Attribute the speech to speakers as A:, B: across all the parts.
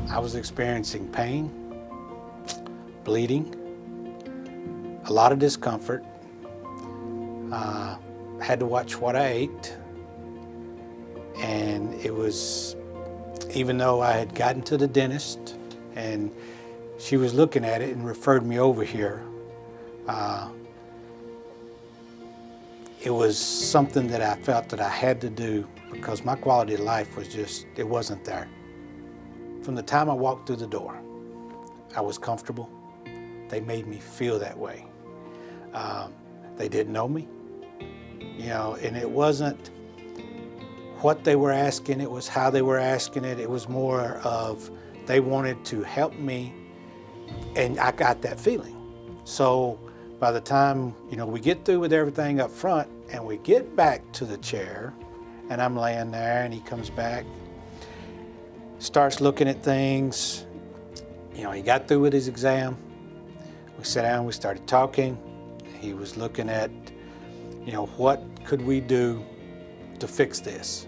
A: I was experiencing pain, bleeding, a lot of discomfort. Had to watch what I ate, and it was, even though I had gotten to the dentist and she was looking at it and referred me over here, it was something that I felt that I had to do because my quality of life was just, it wasn't there. From the time I walked through the door, I was comfortable. They made me feel that way. They didn't know me, you know, and it wasn't what they were asking, it was how they were asking it. It was more of they wanted to help me, and I got that feeling. So by the time, you know, we get through with everything up front and we get back to the chair, and I'm laying there and he comes back, starts looking at things. You know, he got through with his exam. We sat down, we started talking. He was looking at, you know, what could we do to fix this?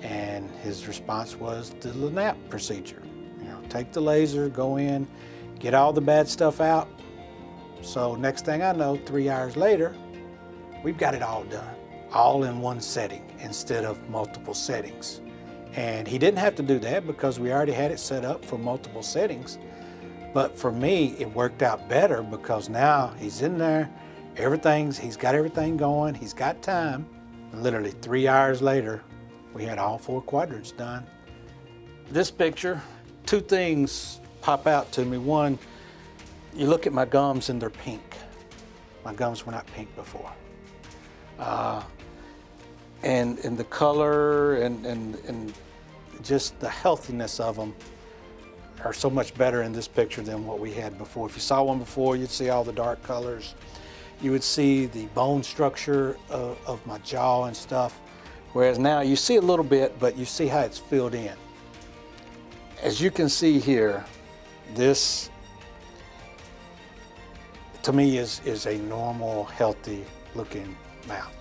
A: And his response was the LANAP procedure. You know, take the laser, go in, get all the bad stuff out. So next thing I know, 3 hours later, we've got it all done, all in one setting instead of multiple settings. And he didn't have to do that because we already had it set up for multiple settings. But for me, it worked out better because now he's in there, he's got everything going, he's got time. And literally 3 hours later, we had all 4 quadrants done. This picture, 2 things pop out to me. One, you look at my gums and they're pink. My gums were not pink before. And the color and just the healthiness of them are so much better in this picture than what we had before. If you saw one before, you'd see all the dark colors. You would see the bone structure of my jaw and stuff. Whereas now you see a little bit, but you see how it's filled in. As you can see here, this to me is a normal, healthy looking mouth.